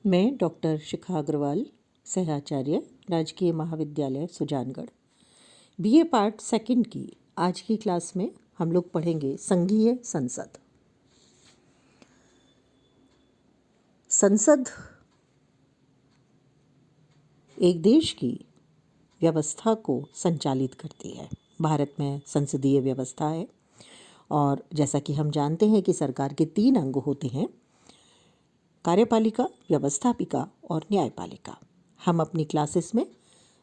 मैं डॉक्टर शिखा अग्रवाल, सहआचार्य, राजकीय महाविद्यालय सुजानगढ़, बीए पार्ट सेकंड की आज की क्लास में हम लोग पढ़ेंगे संघीय संसद। संसद एक देश की व्यवस्था को संचालित करती है। भारत में संसदीय व्यवस्था है और जैसा कि हम जानते हैं कि सरकार के 3 अंग होते हैं: कार्यपालिका, व्यवस्थापिका और न्यायपालिका। हम अपनी क्लासेस में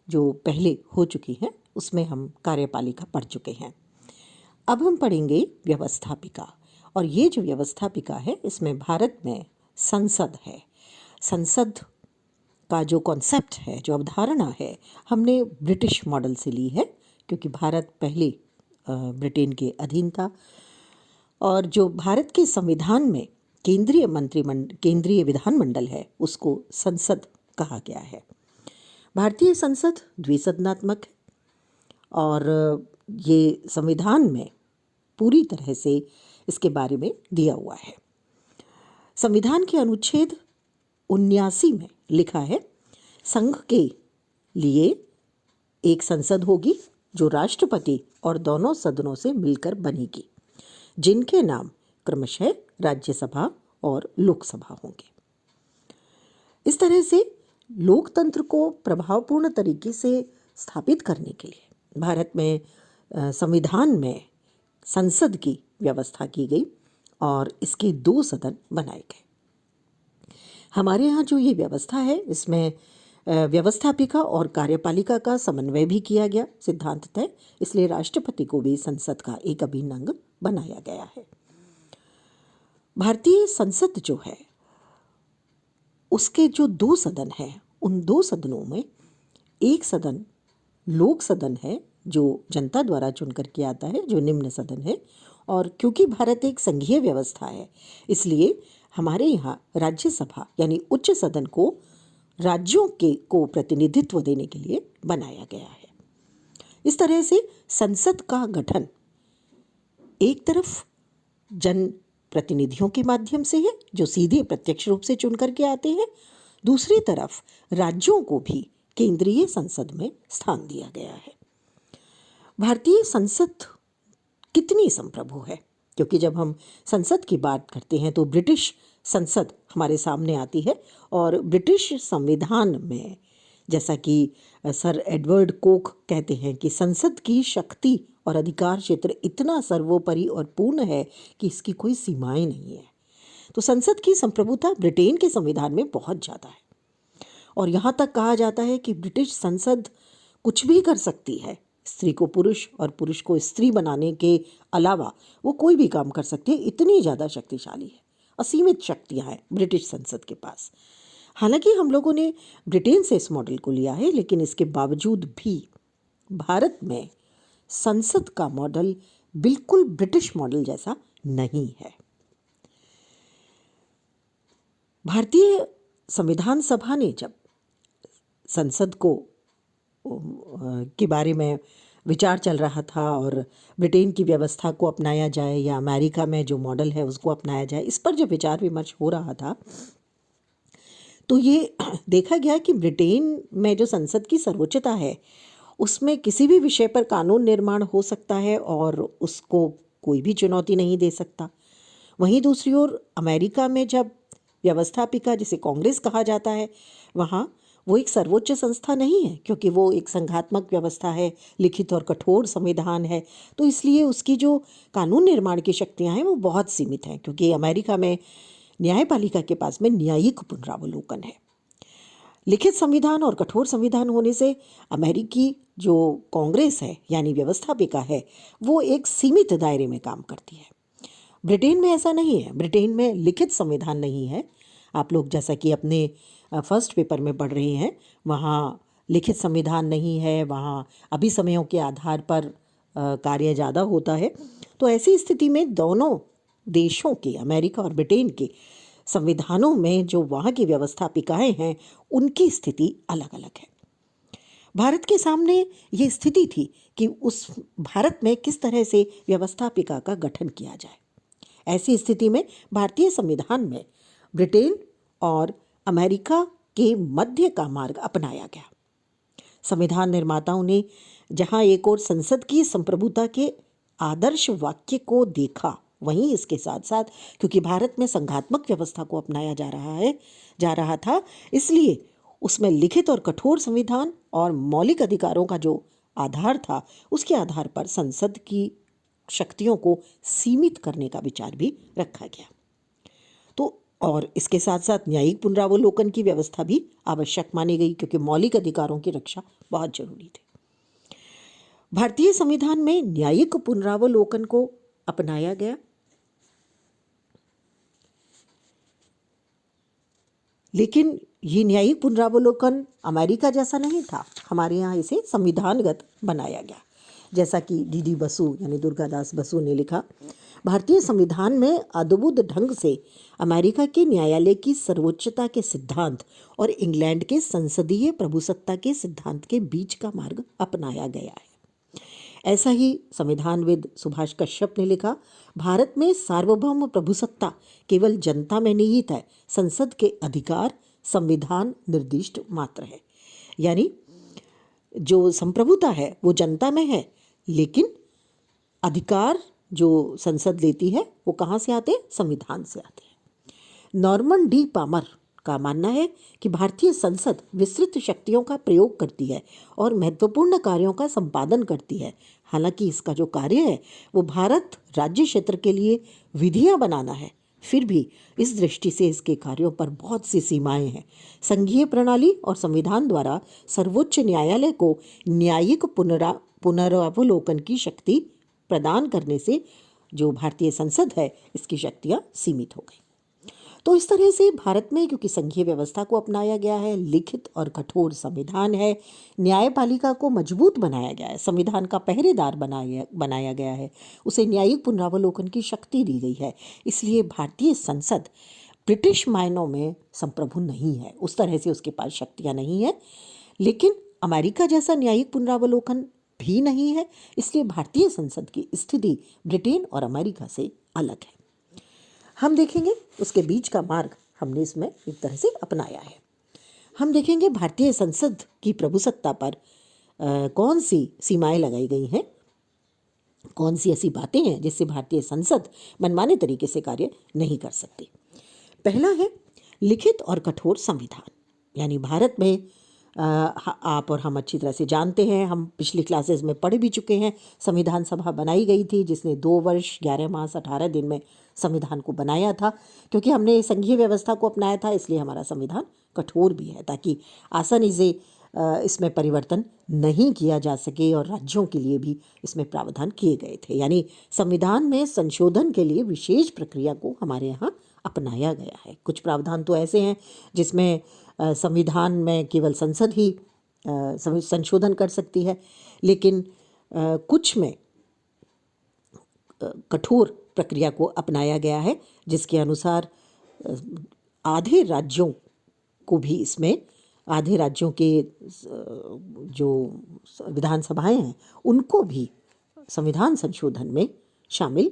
जो पहले हो चुकी हैं उसमें हम कार्यपालिका पढ़ चुके हैं। अब हम पढ़ेंगे व्यवस्थापिका, और ये जो व्यवस्थापिका है इसमें भारत में संसद है। संसद का जो कॉन्सेप्ट है, जो अवधारणा है, हमने ब्रिटिश मॉडल से ली है, क्योंकि भारत पहले ब्रिटेन के अधीन था। और जो भारत के संविधान में केंद्रीय विधानमंडल है उसको संसद कहा गया है। भारतीय संसद द्विसदनात्मक है और ये संविधान में पूरी तरह से इसके बारे में दिया हुआ है। संविधान के अनुच्छेद 79 में लिखा है, संघ के लिए एक संसद होगी जो राष्ट्रपति और दोनों सदनों से मिलकर बनेगी, जिनके नाम क्रमशः राज्यसभा और लोकसभा होंगे। इस तरह से लोकतंत्र को प्रभावपूर्ण तरीके से स्थापित करने के लिए भारत में संविधान में संसद की व्यवस्था की गई और इसके 2 सदन बनाए गए। हमारे यहाँ जो ये व्यवस्था है इसमें व्यवस्थापिका और कार्यपालिका का समन्वय भी किया गया सिद्धांततः, इसलिए राष्ट्रपति को भी संसद का एक अभिन्न अंग बनाया गया है। भारतीय संसद जो है उसके जो 2 सदन हैं, उन 2 सदनों में एक सदन लोक सदन है जो जनता द्वारा चुन करके आता है, जो निम्न सदन है। और क्योंकि भारत एक संघीय व्यवस्था है इसलिए हमारे यहाँ राज्यसभा यानी उच्च सदन को राज्यों को प्रतिनिधित्व देने के लिए बनाया गया है। इस तरह से संसद का गठन एक तरफ जन प्रतिनिधियों के माध्यम से है जो सीधे प्रत्यक्ष रूप से चुन करके आते हैं, दूसरी तरफ राज्यों को भी केंद्रीय संसद में स्थान दिया गया है। भारतीय संसद कितनी संप्रभु है, क्योंकि जब हम संसद की बात करते हैं तो ब्रिटिश संसद हमारे सामने आती है और ब्रिटिश संविधान में, जैसा कि सर एडवर्ड कोक कहते हैं कि संसद की शक्ति और अधिकार क्षेत्र इतना सर्वोपरि और पूर्ण है कि इसकी कोई सीमाएं नहीं है। तो संसद की संप्रभुता ब्रिटेन के संविधान में बहुत ज़्यादा है और यहाँ तक कहा जाता है कि ब्रिटिश संसद कुछ भी कर सकती है। स्त्री को पुरुष और पुरुष को स्त्री बनाने के अलावा वो कोई भी काम कर सकती है, इतनी ज़्यादा शक्तिशाली है, असीमित शक्तियाँ हैं ब्रिटिश संसद के पास। हालांकि हम लोगों ने ब्रिटेन से इस मॉडल को लिया है, लेकिन इसके बावजूद भी भारत में संसद का मॉडल बिल्कुल ब्रिटिश मॉडल जैसा नहीं है। भारतीय संविधान सभा ने जब संसद को के बारे में विचार चल रहा था और ब्रिटेन की व्यवस्था को अपनाया जाए या अमेरिका में जो मॉडल है उसको अपनाया जाए, इस पर जब विचार विमर्श हो रहा था तो ये देखा गया कि ब्रिटेन में जो संसद की सर्वोच्चता है उसमें किसी भी विषय पर कानून निर्माण हो सकता है और उसको कोई भी चुनौती नहीं दे सकता। वहीं दूसरी ओर अमेरिका में जब व्यवस्थापिका, जिसे कांग्रेस कहा जाता है, वहाँ वो एक सर्वोच्च संस्था नहीं है, क्योंकि वो एक संघात्मक व्यवस्था है, लिखित और कठोर संविधान है, तो इसलिए उसकी जो कानून निर्माण की शक्तियाँ हैं वो बहुत सीमित हैं, क्योंकि अमेरिका में न्यायपालिका के पास में न्यायिक पुनरावलोकन है। लिखित संविधान और कठोर संविधान होने से अमेरिकी जो कांग्रेस है यानी व्यवस्थापिका है वो एक सीमित दायरे में काम करती है। ब्रिटेन में ऐसा नहीं है। ब्रिटेन में लिखित संविधान नहीं है। आप लोग जैसा कि अपने फर्स्ट पेपर में पढ़ रहे हैं, वहाँ लिखित संविधान नहीं है, वहाँ अभिसमयों के आधार पर कार्य ज़्यादा होता है। तो ऐसी स्थिति में दोनों देशों के, अमेरिका और ब्रिटेन के संविधानों में जो वहाँ की व्यवस्थापिकाएं हैं उनकी स्थिति अलग अलग है। भारत के सामने ये स्थिति थी कि उस भारत में किस तरह से व्यवस्थापिका का गठन किया जाए। ऐसी स्थिति में भारतीय संविधान में ब्रिटेन और अमेरिका के मध्य का मार्ग अपनाया गया। संविधान निर्माताओं ने जहां एक और संसद की संप्रभुता के आदर्श वाक्य को देखा, वहीं इसके साथ साथ क्योंकि भारत में संघात्मक व्यवस्था को अपनाया जा रहा था, इसलिए उसमें लिखित और कठोर संविधान और मौलिक अधिकारों का जो आधार था, उसके आधार पर संसद की शक्तियों को सीमित करने का विचार भी रखा गया। तो और इसके साथ साथ न्यायिक पुनरावलोकन की व्यवस्था भी आवश्यक मानी गई, क्योंकि मौलिक अधिकारों की रक्षा बहुत जरूरी थी। भारतीय संविधान में न्यायिक पुनरावलोकन को अपनाया गया, लेकिन ये न्यायिक पुनरावलोकन अमेरिका जैसा नहीं था। हमारे यहाँ इसे संविधानगत बनाया गया। जैसा कि डी बसु यानी दुर्गादास बसु ने लिखा, भारतीय संविधान में अद्भुत ढंग से अमेरिका के न्यायालय की सर्वोच्चता के सिद्धांत और इंग्लैंड के संसदीय प्रभुसत्ता के सिद्धांत के बीच का मार्ग अपनाया गया है। ऐसा ही संविधानविद सुभाष कश्यप ने लिखा, भारत में सार्वभौम प्रभुसत्ता केवल जनता में निहित है, संसद के अधिकार संविधान निर्दिष्ट मात्र है। यानी जो संप्रभुता है वो जनता में है, लेकिन अधिकार जो संसद लेती है वो कहाँ से आते हैं? संविधान से आते हैं। नॉर्मन डी पामर का मानना है कि भारतीय संसद विस्तृत शक्तियों का प्रयोग करती है और महत्वपूर्ण कार्यों का संपादन करती है। हालांकि इसका जो कार्य है वो भारत राज्य क्षेत्र के लिए विधियां बनाना है, फिर भी इस दृष्टि से इसके कार्यों पर बहुत सी सीमाएं हैं। संघीय प्रणाली और संविधान द्वारा सर्वोच्च न्यायालय को न्यायिक पुनरावलोकन की शक्ति प्रदान करने से जो भारतीय संसद है, इसकी शक्तियां सीमित हो गई। तो इस तरह से भारत में क्योंकि संघीय व्यवस्था को अपनाया गया है, लिखित और कठोर संविधान है, न्यायपालिका को मजबूत बनाया गया है, संविधान का पहरेदार बनाया गया है, उसे न्यायिक पुनरावलोकन की शक्ति दी गई है। इसलिए भारतीय संसद ब्रिटिश मायनों में संप्रभु नहीं है, उस तरह से उसके पास शक्तियाँ नहीं है, लेकिन अमेरिका जैसा न्यायिक पुनरावलोकन भी नहीं है। इसलिए भारतीय संसद की स्थिति ब्रिटेन और अमेरिका से अलग है। हम देखेंगे उसके बीच का मार्ग हमने इसमें एक तरह से अपनाया है। हम देखेंगे भारतीय संसद की प्रभुसत्ता पर कौन सी सीमाएं लगाई गई हैं, कौन सी ऐसी बातें हैं जिससे भारतीय संसद मनमाने तरीके से कार्य नहीं कर सकती। पहला है लिखित और कठोर संविधान। यानी भारत में आप और हम अच्छी तरह से जानते हैं, हम पिछली क्लासेस में पढ़ भी चुके हैं, संविधान सभा बनाई गई थी जिसने 2 वर्ष 11 मास 18 दिन में संविधान को बनाया था। क्योंकि हमने संघीय व्यवस्था को अपनाया था, इसलिए हमारा संविधान कठोर भी है, ताकि आसानी से इसमें परिवर्तन नहीं किया जा सके, और राज्यों के लिए भी इसमें प्रावधान किए गए थे। यानी संविधान में संशोधन के लिए विशेष प्रक्रिया को हमारे यहाँ अपनाया गया है। कुछ प्रावधान तो ऐसे हैं जिसमें संविधान में केवल संसद ही संशोधन कर सकती है, लेकिन कुछ में कठोर प्रक्रिया को अपनाया गया है, जिसके अनुसार आधे राज्यों को भी इसमें, आधे राज्यों के जो विधानसभाएं हैं उनको भी संविधान संशोधन में शामिल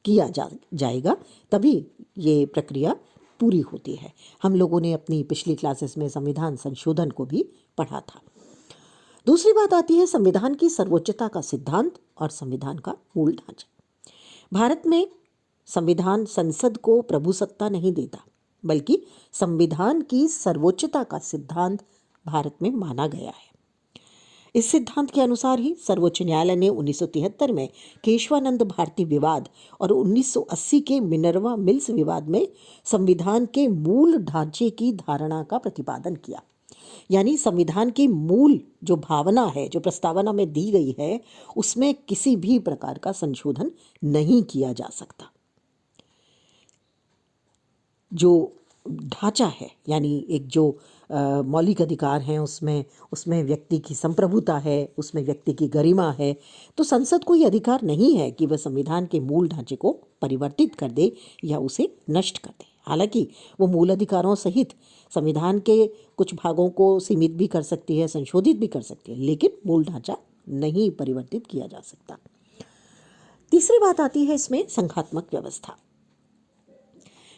किया जाएगा, तभी ये प्रक्रिया पूरी होती है। हम लोगों ने अपनी पिछली क्लासेस में संविधान संशोधन को भी पढ़ा था। दूसरी बात आती है संविधान की सर्वोच्चता का सिद्धांत और संविधान का मूल ढांचा। भारत में संविधान संसद को प्रभुसत्ता नहीं देता, बल्कि संविधान की सर्वोच्चता का सिद्धांत भारत में माना गया है। इस सिद्धांत के अनुसार ही सर्वोच्च न्यायालय ने 1973 में केशवानंद भारती विवाद और 1980 के मिनर्वा मिल्स विवाद में संविधान के मूल ढांचे की धारणा का प्रतिपादन किया। यानी संविधान की मूल जो भावना है, जो प्रस्तावना में दी गई है, उसमें किसी भी प्रकार का संशोधन नहीं किया जा सकता। जो ढांचा है, यानी एक जो मौलिक अधिकार हैं, उसमें व्यक्ति की संप्रभुता है, उसमें व्यक्ति की गरिमा है, तो संसद को ये अधिकार नहीं है कि वह संविधान के मूल ढांचे को परिवर्तित कर दे या उसे नष्ट कर दे। हालांकि वो मूल अधिकारों सहित संविधान के कुछ भागों को सीमित भी कर सकती है, संशोधित भी कर सकती है, लेकिन मूल ढांचा नहीं परिवर्तित किया जा सकता। तीसरी बात आती है इसमें संघात्मक व्यवस्था।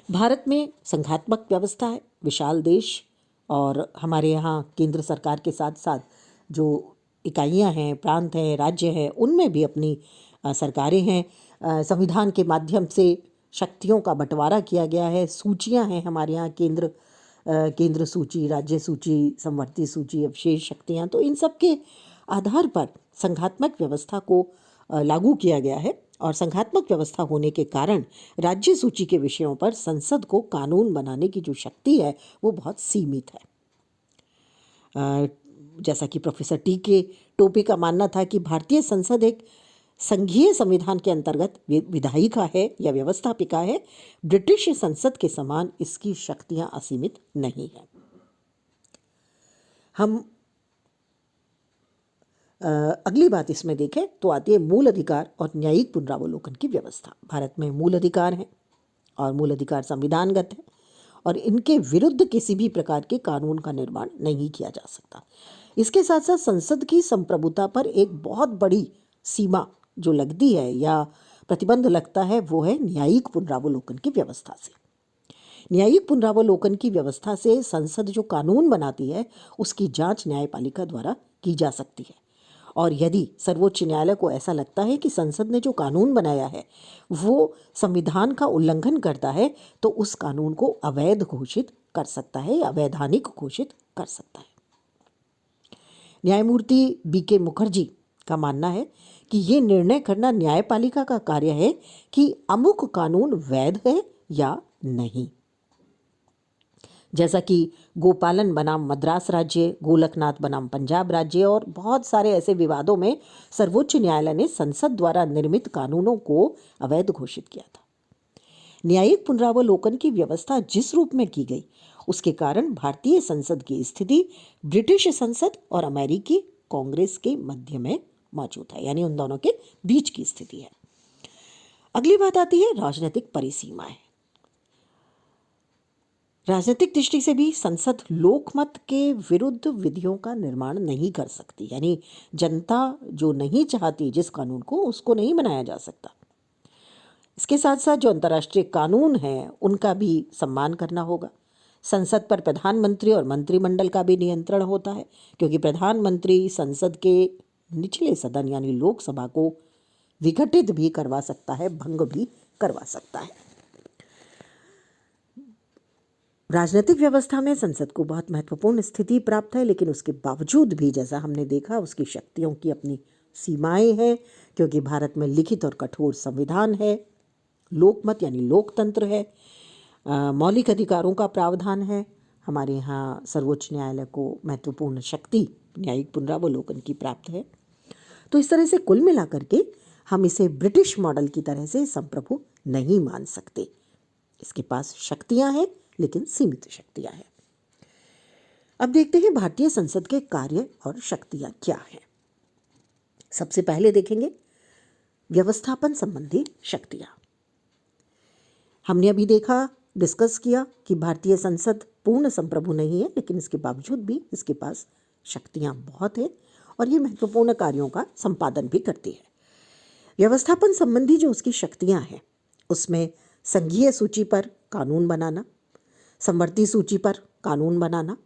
भारत में संघात्मक व्यवस्था है, विशाल देश और हमारे यहाँ केंद्र सरकार के साथ साथ जो इकाइयाँ हैं, प्रांत हैं, राज्य हैं, उनमें भी अपनी सरकारें हैं। संविधान के माध्यम से शक्तियों का बंटवारा किया गया है। सूचियाँ हैं हमारे यहाँ, केंद्र सूची, राज्य सूची, समवर्ती सूची, अवशेष शक्तियाँ। तो इन सब के आधार पर संघात्मक व्यवस्था को लागू किया गया है और संघात्मक व्यवस्था होने के कारण राज्य सूची के विषयों पर संसद को कानून बनाने की जो शक्ति है वो बहुत सीमित है। जैसा कि प्रोफेसर टी.के. टोपे का मानना था कि भारतीय संसद एक संघीय संविधान के अंतर्गत विधायिका है या व्यवस्थापिका है। ब्रिटिश संसद के समान इसकी शक्तियां असीमित नहीं है। हम अगली बात इसमें देखें तो आती है मूल अधिकार और न्यायिक पुनरावलोकन की व्यवस्था। भारत में मूल अधिकार हैं और मूल अधिकार संविधानगत है और इनके विरुद्ध किसी भी प्रकार के कानून का निर्माण नहीं किया जा सकता। इसके साथ साथ संसद की संप्रभुता पर एक बहुत बड़ी सीमा जो लगती है या प्रतिबंध लगता है वो है न्यायिक पुनरावलोकन की व्यवस्था से। न्यायिक पुनरावलोकन की व्यवस्था से संसद जो कानून बनाती है उसकी जांच न्यायपालिका द्वारा की जा सकती है और यदि सर्वोच्च न्यायालय को ऐसा लगता है कि संसद ने जो कानून बनाया है वो संविधान का उल्लंघन करता है तो उस कानून को अवैध घोषित कर सकता है या अवैधानिक घोषित कर सकता है। न्यायमूर्ति बी.के. मुखर्जी का मानना है कि ये निर्णय करना न्यायपालिका का कार्य है कि अमुक कानून वैध है या नहीं। जैसा कि गोपालन बनाम मद्रास राज्य, गोलकनाथ बनाम पंजाब राज्य और बहुत सारे ऐसे विवादों में सर्वोच्च न्यायालय ने संसद द्वारा निर्मित कानूनों को अवैध घोषित किया था। न्यायिक पुनरावलोकन की व्यवस्था जिस रूप में की गई उसके कारण भारतीय संसद की स्थिति ब्रिटिश संसद और अमेरिकी कांग्रेस के मध्य में मौजूद है, यानी उन दोनों के बीच की स्थिति है। अगली बात आती है राजनीतिक परिसीमाएं। राजनीतिक दृष्टि से भी संसद लोकमत के विरुद्ध विधियों का निर्माण नहीं कर सकती, यानी जनता जो नहीं चाहती जिस कानून को उसको नहीं बनाया जा सकता। इसके साथ साथ जो अंतर्राष्ट्रीय कानून हैं उनका भी सम्मान करना होगा। संसद पर प्रधानमंत्री और मंत्रिमंडल का भी नियंत्रण होता है क्योंकि प्रधानमंत्री संसद के निचले सदन यानी लोकसभा को विघटित भी करवा सकता है, भंग भी करवा सकता है। राजनीतिक व्यवस्था में संसद को बहुत महत्वपूर्ण स्थिति प्राप्त है, लेकिन उसके बावजूद भी जैसा हमने देखा उसकी शक्तियों की अपनी सीमाएं हैं क्योंकि भारत में लिखित और कठोर संविधान है, लोकमत यानी लोकतंत्र है, मौलिक अधिकारों का प्रावधान है। हमारे यहाँ सर्वोच्च न्यायालय को महत्वपूर्ण शक्ति न्यायिक पुनरावलोकन की प्राप्त है। तो इस तरह से कुल मिलाकर के हम इसे ब्रिटिश मॉडल की तरह से संप्रभु नहीं मान सकते। इसके पास शक्तियां हैं लेकिन सीमित शक्तियां हैं। अब देखते हैं भारतीय संसद के कार्य और शक्तियां क्या हैं। सबसे पहले देखेंगे व्यवस्थापन संबंधी शक्तियां। हमने अभी देखा, डिस्कस किया कि भारतीय संसद पूर्ण संप्रभु नहीं है, लेकिन इसके बावजूद भी इसके पास शक्तियां बहुत है और ये महत्वपूर्ण कार्यों का संपादन भी करती है। व्यवस्थापन संबंधी जो उसकी शक्तियां हैं उसमें संघीय सूची पर कानून बनाना, समवर्ती सूची पर कानून बनाना,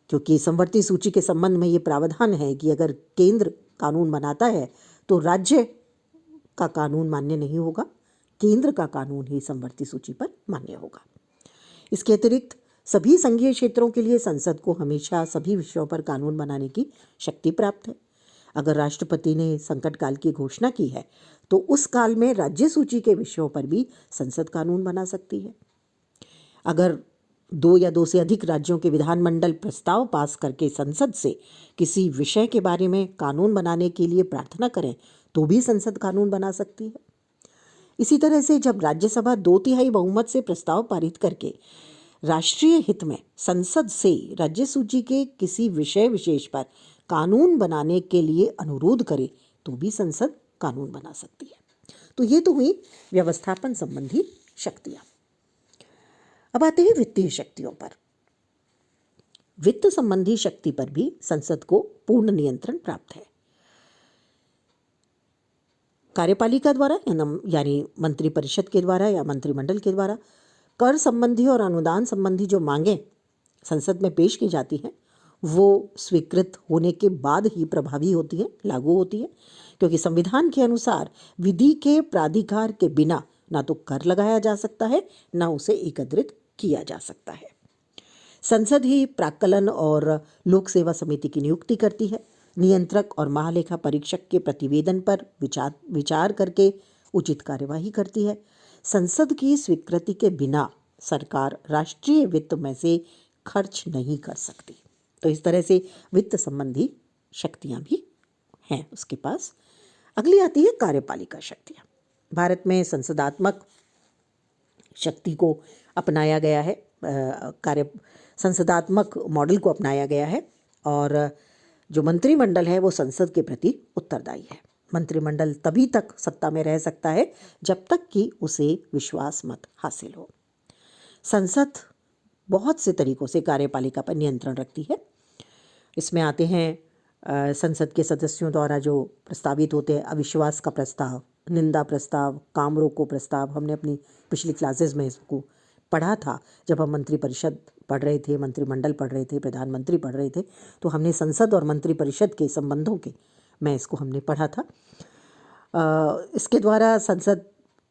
क्योंकि समवर्ती सूची के संबंध में ये प्रावधान है कि अगर केंद्र कानून बनाता है तो राज्य का कानून मान्य नहीं होगा, केंद्र का कानून ही समवर्ती सूची पर मान्य होगा। इसके अतिरिक्त सभी संघीय क्षेत्रों के लिए संसद को हमेशा सभी विषयों पर कानून बनाने की शक्ति प्राप्त है। अगर राष्ट्रपति ने संकट काल की घोषणा की है तो उस काल में राज्य सूची के विषयों पर भी संसद कानून बना सकती है। अगर 2 या 2 से अधिक राज्यों के विधानमंडल प्रस्ताव पास करके संसद से किसी विषय के बारे में कानून बनाने के लिए प्रार्थना करें तो भी संसद कानून बना सकती है। इसी तरह से जब राज्यसभा 2/3 बहुमत से प्रस्ताव पारित करके राष्ट्रीय हित में संसद से राज्य सूची के किसी विषय विशेष पर कानून बनाने के लिए अनुरोध करे तो भी संसद कानून बना सकती है। तो ये तो हुई व्यवस्थापन संबंधी शक्तियां। अब आते हैं वित्तीय शक्तियों पर। वित्त संबंधी शक्ति पर भी संसद को पूर्ण नियंत्रण प्राप्त है। कार्यपालिका द्वारा यानी मंत्रिपरिषद के द्वारा या मंत्रिमंडल के द्वारा कर संबंधी और अनुदान संबंधी जो मांगे संसद में पेश की जाती हैं वो स्वीकृत होने के बाद ही प्रभावी होती है, लागू होती है, क्योंकि संविधान के अनुसार विधि के प्राधिकार के बिना ना तो कर लगाया जा सकता है, ना उसे एकत्रित किया जा सकता है। संसद ही प्राक्कलन और लोक सेवा समिति की नियुक्ति करती है। नियंत्रक और महालेखा परीक्षक के प्रतिवेदन पर विचार करके उचित कार्यवाही करती है। संसद की स्वीकृति के बिना सरकार राष्ट्रीय वित्त में से खर्च नहीं कर सकती। तो इस तरह से वित्त संबंधी शक्तियां भी हैं उसके पास। अगली आती है कार्यपालिका शक्तियां। भारत में संसदात्मक शक्ति को अपनाया गया है, संसदात्मक मॉडल को अपनाया गया है, और जो मंत्रिमंडल है वो संसद के प्रति उत्तरदायी है। मंत्रिमंडल तभी तक सत्ता में रह सकता है जब तक कि उसे विश्वास मत हासिल हो। संसद बहुत से तरीकों से कार्यपालिका पर नियंत्रण रखती है। इसमें आते हैं संसद के सदस्यों द्वारा जो प्रस्तावित होते हैं अविश्वास का प्रस्ताव, निंदा प्रस्ताव, काम रोको प्रस्ताव। हमने अपनी पिछली क्लासेस में इसको पढ़ा था जब हम मंत्रिपरिषद पढ़ रहे थे, मंत्रिमंडल पढ़ रहे थे, प्रधानमंत्री पढ़ रहे थे, तो हमने संसद और मंत्रिपरिषद के संबंधों के में इसको हमने पढ़ा था। इसके द्वारा संसद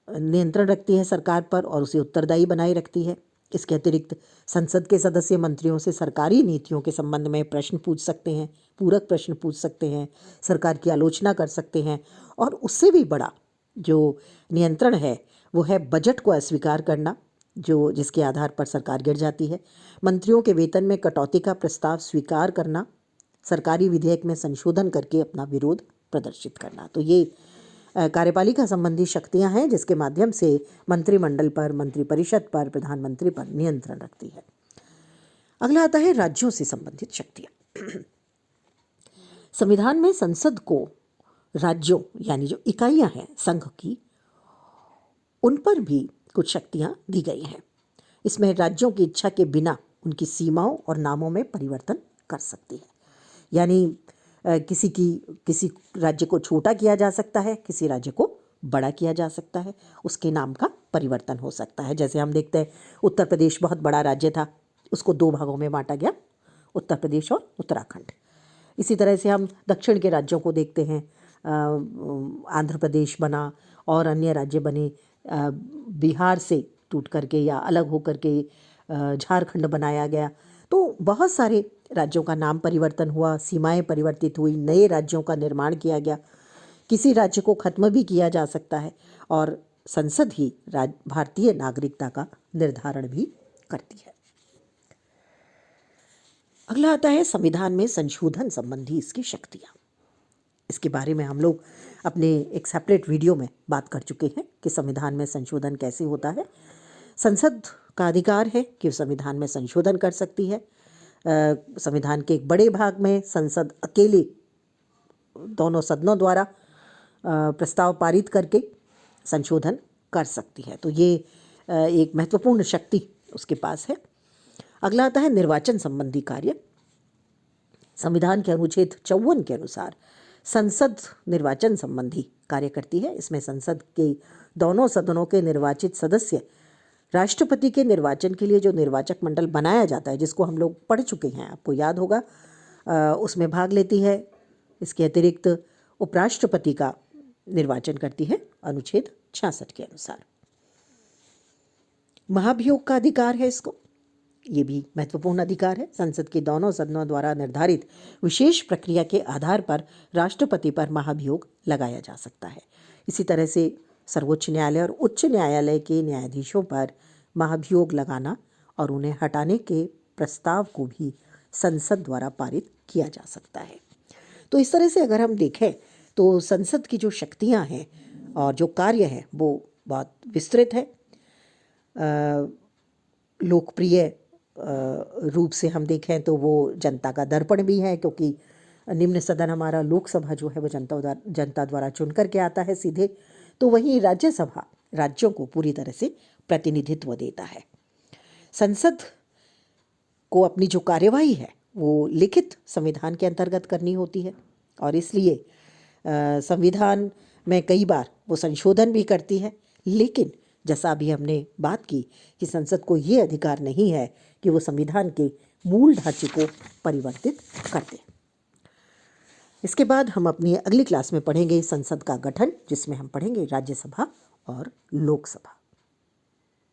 नियंत्रण रखती है सरकार पर और उसे उत्तरदायी बनाए रखती है। इसके अतिरिक्त संसद के सदस्य मंत्रियों से सरकारी नीतियों के संबंध में प्रश्न पूछ सकते हैं, पूरक प्रश्न पूछ सकते हैं, सरकार की आलोचना कर सकते हैं, और उससे भी बड़ा जो नियंत्रण है वो है बजट को अस्वीकार करना, जो जिसके आधार पर सरकार गिर जाती है। मंत्रियों के वेतन में कटौती का प्रस्ताव स्वीकार करना, सरकारी विधेयक में संशोधन करके अपना विरोध प्रदर्शित करना। तो ये कार्यपालिका संबंधी शक्तियां हैं जिसके माध्यम से मंत्रिमंडल पर, मंत्रिपरिषद पर, प्रधानमंत्री पर नियंत्रण रखती है। अगला आता है राज्यों से संबंधित शक्तियां। संविधान में संसद को राज्यों यानी जो इकाइयां हैं संघ की, उन पर भी कुछ शक्तियां दी गई हैं। इसमें राज्यों की इच्छा के बिना उनकी सीमाओं और नामों में परिवर्तन कर सकती है। यानी किसी राज्य को छोटा किया जा सकता है, किसी राज्य को बड़ा किया जा सकता है, उसके नाम का परिवर्तन हो सकता है। जैसे हम देखते हैं उत्तर प्रदेश बहुत बड़ा राज्य था, उसको 2 भागों में बांटा गया, उत्तर प्रदेश और उत्तराखंड। इसी तरह से हम दक्षिण के राज्यों को देखते हैं, आंध्र प्रदेश बना और अन्य राज्य बने, बिहार से टूट करके या अलग होकर के झारखंड बनाया गया। तो बहुत सारे राज्यों का नाम परिवर्तन हुआ, सीमाएं परिवर्तित हुई, नए राज्यों का निर्माण किया गया। किसी राज्य को खत्म भी किया जा सकता है, और संसद ही भारतीय नागरिकता का निर्धारण भी करती है। अगला आता है संविधान में संशोधन संबंधी इसकी शक्तियां। इसके बारे में हम लोग अपने एक सेपरेट वीडियो में बात कर चुके हैं कि संविधान में संशोधन कैसे होता है। संसद का अधिकार है कि संविधान में संशोधन कर सकती है। संविधान के एक बड़े भाग में संसद अकेले दोनों सदनों द्वारा प्रस्ताव पारित करके संशोधन कर सकती है। तो ये एक महत्वपूर्ण शक्ति उसके पास है। अगला आता है निर्वाचन संबंधी कार्य। संविधान के अनुच्छेद 54 के अनुसार संसद निर्वाचन संबंधी कार्य करती है। इसमें संसद के दोनों सदनों के निर्वाचित सदस्य राष्ट्रपति के निर्वाचन के लिए जो निर्वाचक मंडल बनाया जाता है, जिसको हम लोग पढ़ चुके हैं, आपको याद होगा, उसमें भाग लेती है। इसके अतिरिक्त उपराष्ट्रपति का निर्वाचन करती है अनुच्छेद 66 के अनुसार। महाभियोग का अधिकार है इसको, ये भी महत्वपूर्ण अधिकार है। संसद के दोनों सदनों द्वारा निर्धारित विशेष प्रक्रिया के आधार पर राष्ट्रपति पर महाभियोग लगाया जा सकता है। इसी तरह से सर्वोच्च न्यायालय और उच्च न्यायालय के न्यायाधीशों पर महाभियोग लगाना और उन्हें हटाने के प्रस्ताव को भी संसद द्वारा पारित किया जा सकता है। तो इस तरह से अगर हम देखें तो संसद की जो शक्तियां हैं और जो कार्य है वो बहुत विस्तृत है। लोकप्रिय रूप से हम देखें तो वो जनता का दर्पण भी है, क्योंकि निम्न सदन हमारा लोकसभा जो है वो जनता द्वारा चुन करके आता है सीधे। तो वहीं राज्यसभा राज्यों को पूरी तरह से प्रतिनिधित्व देता है। संसद को अपनी जो कार्यवाही है वो लिखित संविधान के अंतर्गत करनी होती है, और इसलिए संविधान में कई बार वो संशोधन भी करती है। लेकिन जैसा अभी हमने बात की कि संसद को ये अधिकार नहीं है कि वो संविधान के मूल ढांचे को परिवर्तित कर दे। इसके बाद हम अपनी अगली क्लास में पढ़ेंगे संसद का गठन, जिसमें हम पढ़ेंगे राज्यसभा और लोकसभा।